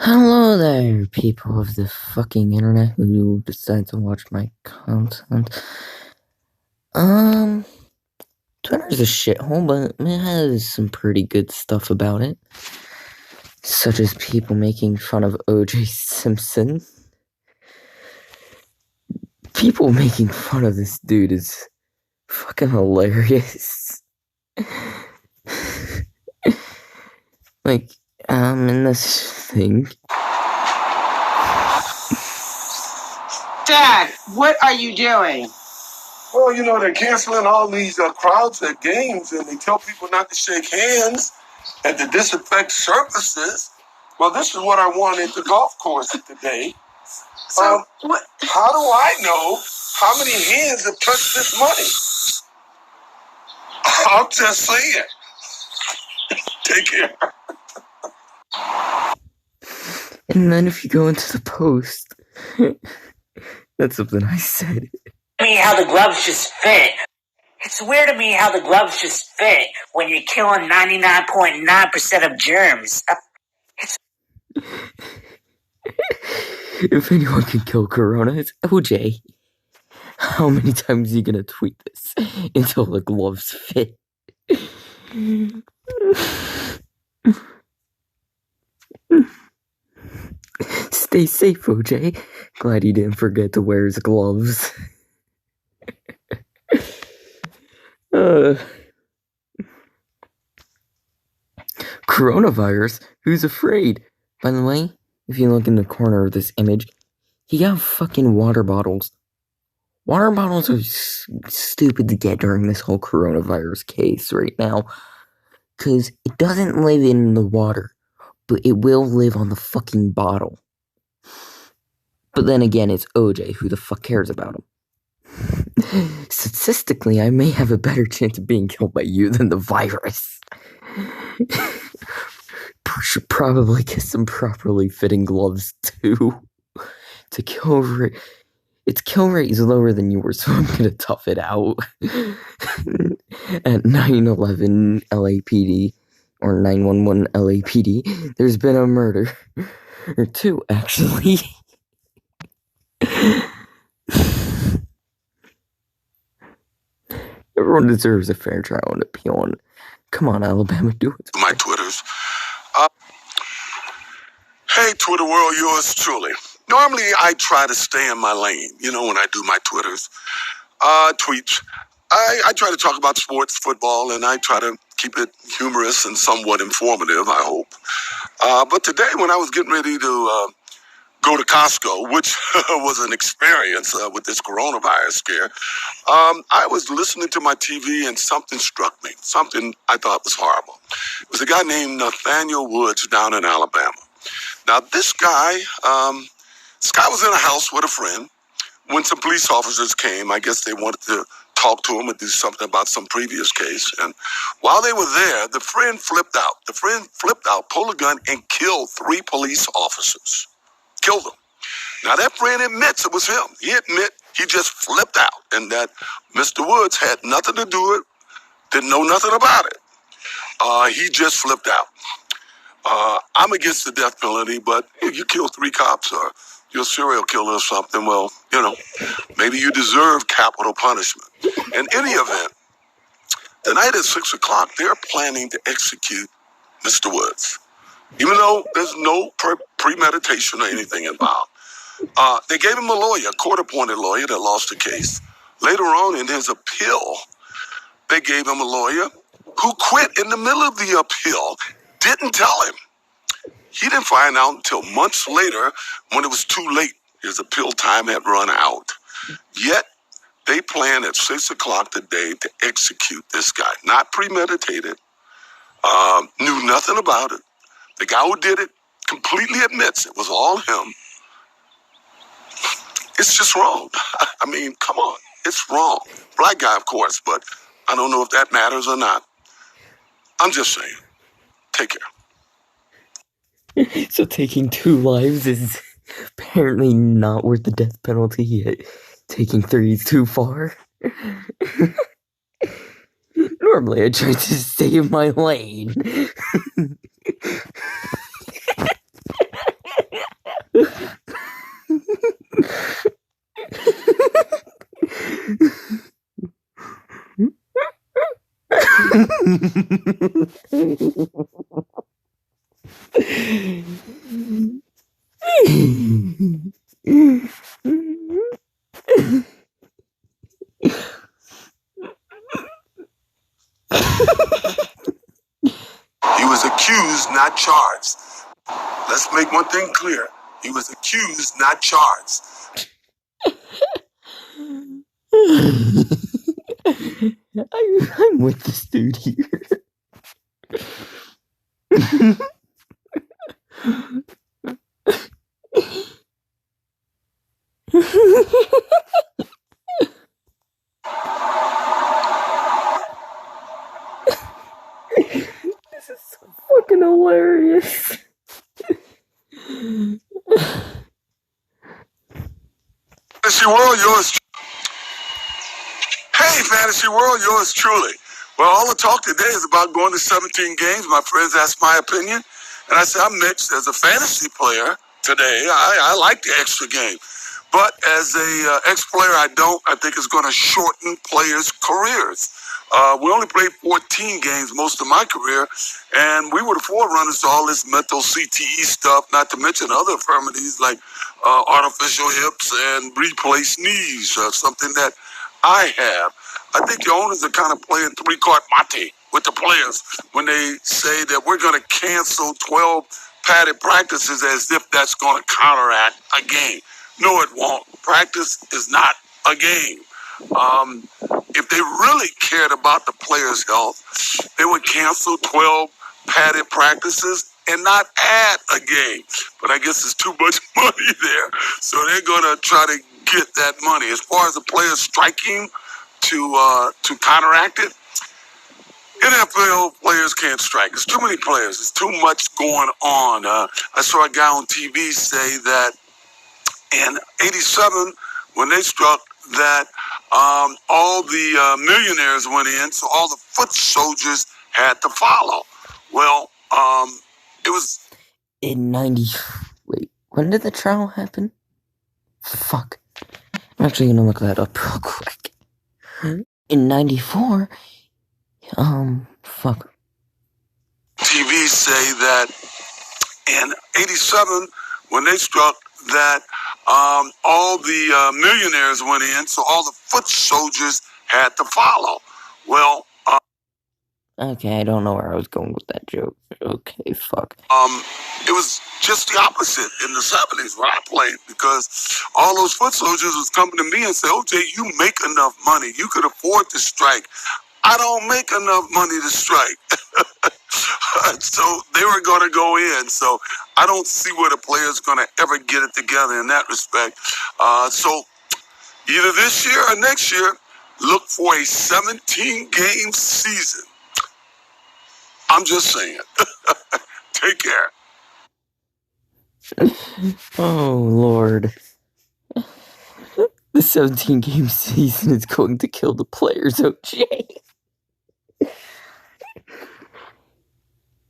Hello there, people of the fucking internet who decide to watch my content. Twitter's a shithole, but it has some pretty good stuff about it. Such as people making fun of OJ Simpson. People making fun of this dude is fucking hilarious. In this thing. Dad, what are you doing? Well, they're canceling all these crowds at games, and they tell people not to shake hands and to disinfect surfaces. Well, this is what I want at the golf course today. So, what? How do I know how many hands have touched this money? I'll just say it. Take care. And then if you go into the post, that's something I said. How the gloves just fit. It's weird to me how the gloves just fit when you're killing 99.9% of germs. If anyone can kill Corona, it's OJ. How many times are you gonna tweet this until the gloves fit? Stay safe, OJ. Glad he didn't forget to wear his gloves. Coronavirus? Who's afraid? By the way, if you look in the corner of this image, he got fucking water bottles. Water bottles are stupid to get during this whole coronavirus case right now. Because it doesn't live in the water, but it will live on the fucking bottle. But then again, it's OJ. Who the fuck cares about him? Statistically, I may have a better chance of being killed by you than the virus. Should probably get some properly fitting gloves too. Its kill rate is lower than yours, so I'm gonna tough it out. At 911 LAPD or 911 LAPD, there's been a murder. Or two, actually. Everyone deserves a fair trial and appeal, and come on, Alabama, do it. My Twitters. Hey, Twitter world, yours truly. Normally, I try to stay in my lane, when I do my Twitters. Tweets. I try to talk about sports, football, and I try to keep it humorous and somewhat informative, I hope. But today, when I was getting ready to go to Costco, which was an experience with this coronavirus scare, I was listening to my TV and something struck me, something I thought was horrible. It was a guy named Nathaniel Woods down in Alabama. Now, this guy was in a house with a friend. When some police officers came, I guess they wanted to talk to him and do something about some previous case. And while they were there, the friend flipped out. The friend flipped out, pulled a gun, and killed 3 police officers. Killed them. Now, that friend admits it was him. He admit he just flipped out and that Mr. Woods had nothing to do with it, didn't know nothing about it. He just flipped out. I'm against the death penalty, but if you kill 3 cops or you're a serial killer or something, well, maybe you deserve capital punishment. In any event, tonight at 6 o'clock, they're planning to execute Mr. Woods. Even though there's no premeditation or anything involved. They gave him a lawyer, a court-appointed lawyer that lost the case. Later on in his appeal, they gave him a lawyer who quit in the middle of the appeal, didn't tell him. He didn't find out until months later when it was too late. His appeal time had run out. Yet, they plan at 6 o'clock today to execute this guy. Not premeditated. Knew nothing about it. The guy who did it completely admits it was all him. It's just wrong. I mean, come on. It's wrong. Black guy, of course, but I don't know if that matters or not. I'm just saying. Take care. So taking 2 lives is apparently not worth the death penalty, yet taking 3 is too far. Normally I try to stay in my lane. He was accused, not charged. Let's make one thing clear. He was accused, not charged. I'm with this dude here. This is so fucking hilarious. Fantasy World, Hey, Fantasy World, yours truly. Well, all the talk today is about going to 17 games. My friends asked my opinion, and I said I'm mixed. As a fantasy player today, I like the extra game. But as a ex-player, I think it's going to shorten players' careers. We only played 14 games most of my career, and we were the forerunners to all this mental CTE stuff, not to mention other infirmities like artificial hips and replaced knees, something that I have. I think the owners are kind of playing three-card mate with the players when they say that we're going to cancel 12 padded practices as if that's going to counteract a game. No, it won't. Practice is not a game. If they really cared about the players' health, they would cancel 12 padded practices and not add a game. But I guess there's too much money there, so they're going to try to get that money. As far as the players striking to counteract it, NFL players can't strike. There's too many players. There's too much going on. I saw a guy on TV say that in '87, when they struck, that all the millionaires went in, so all the foot soldiers had to follow. Well, it was in 90. Wait, when did the trial happen? Fuck. I'm actually gonna look that up real quick. In 94, fuck. TV say that in '87, when they struck, that all the millionaires went in, so all the foot soldiers had to follow. Well, okay, I don't know where I was going with that joke. Okay, fuck. it was just the opposite in the '70s when I played, because all those foot soldiers was coming to me and say, OJ, you make enough money. You could afford to strike. I don't make enough money to strike. So they were going to go in. So I don't see where the players going to ever get it together in that respect. So either this year or next year, look for a 17-game season. I'm just saying. Take care. Oh, Lord. The 17-game season is going to kill the players, OJ.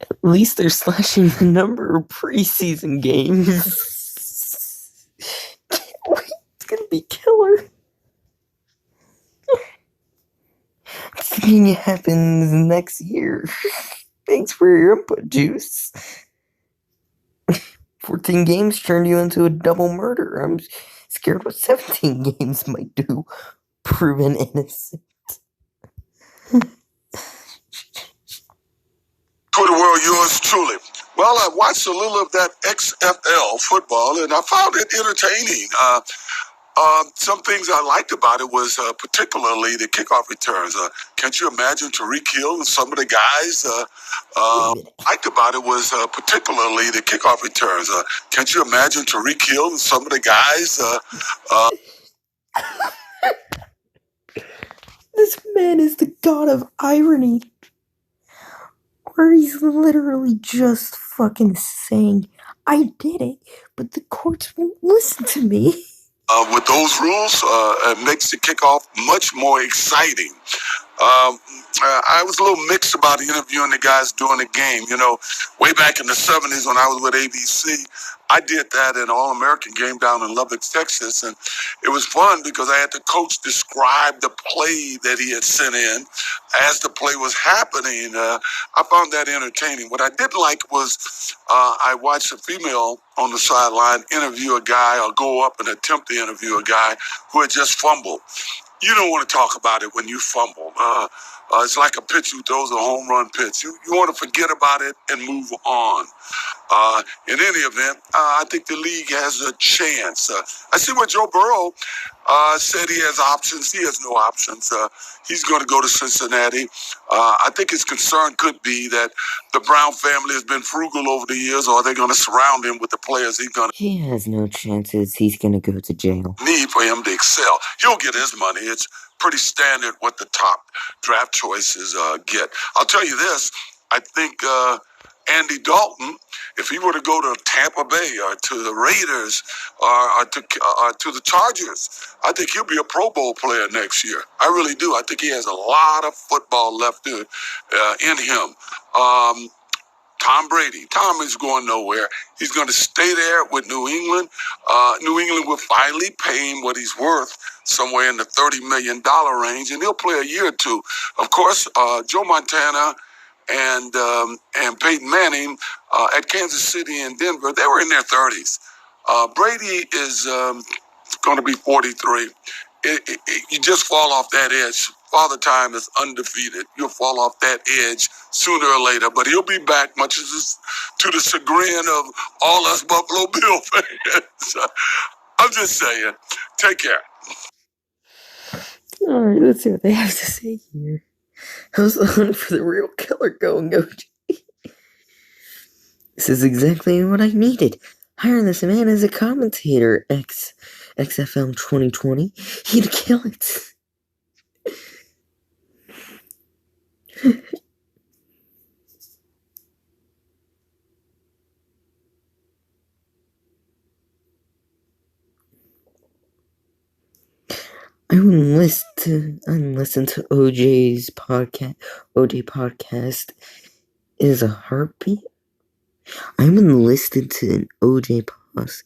At least they're slashing the number of preseason games. It's gonna be killer. It's gonna happen next year. Thanks for your input, Juice. 14 games turned you into a double murder. I'm scared what 17 games might do. Proven innocent. Twitter world, yours truly. Well, I watched a little of that XFL football, and I found it entertaining. Some things I liked about it was particularly the kickoff returns. Can't you imagine Tyreek Hill and some of the guys? Liked about it was particularly the kickoff returns. Can't you imagine Tyreek Hill and some of the guys? This man is the god of irony. Where he's literally just fucking saying, I did it, but the courts won't listen to me. With those rules, it makes the kickoff much more exciting. I was a little mixed about interviewing the guys during the game. You know, way back in the 70s when I was with ABC, I did that in an All-American game down in Lubbock, Texas. And it was fun because I had the coach describe the play that he had sent in as the play was happening. I found that entertaining. What I didn't like was I watched a female on the sideline interview a guy or go up and attempt to interview a guy who had just fumbled. You don't want to talk about it when you fumble. It's like a pitch who throws a home run pitch. You want to forget about it and move on. In any event, I think the league has a chance. I see what Joe Burrow said he has options. He has no options. He's going to go to Cincinnati. I think his concern could be that the Brown family has been frugal over the years, or they're going to surround him with the players He has no chances. He's gonna go to jail. need for him to excel. He'll get his money. It's pretty standard what the top draft choices get. I'll tell you this. I think Andy Dalton, if he were to go to Tampa Bay or to the Raiders or to the Chargers, I think he'll be a Pro Bowl player next year. I really do. I think he has a lot of football left in him. Tom Brady. Tom is going nowhere. He's going to stay there with New England. New England will finally pay him what he's worth, somewhere in the $30 million range, and he'll play a year or two. Of course, Joe Montana and Peyton Manning at Kansas City and Denver, they were in their 30s. Brady is going to be 43. You just fall off that edge. Father Time is undefeated. You'll fall off that edge sooner or later, but he'll be back, much as to the chagrin of all us Buffalo Bill fans. I'm just saying. Take care. Alright, let's see what they have to say here. How's the hunt for the real killer going, OJ? This is exactly what I needed. Hire this man as a commentator, XFM 2020. He'd kill it. I would listen to OJ's podcast. OJ podcast is a heartbeat. I would listen to an OJ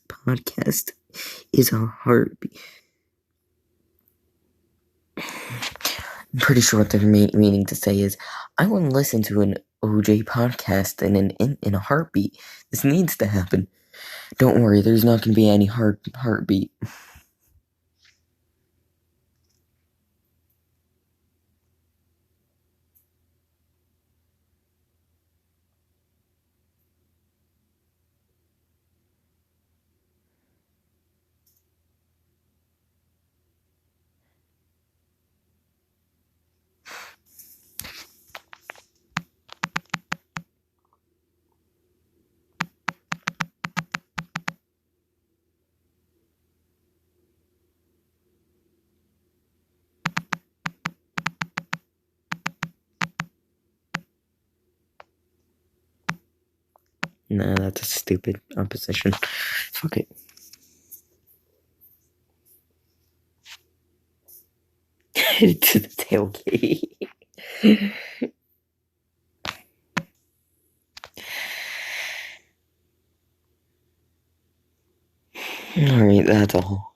podcast is a heartbeat. I'm pretty sure what they're meaning to say is, I wouldn't listen to an OJ podcast in a heartbeat. This needs to happen. Don't worry, there's not going to be any heartbeat. Nah, that's a stupid opposition. Fuck it. Headed to the tailgate. Alright, that's all.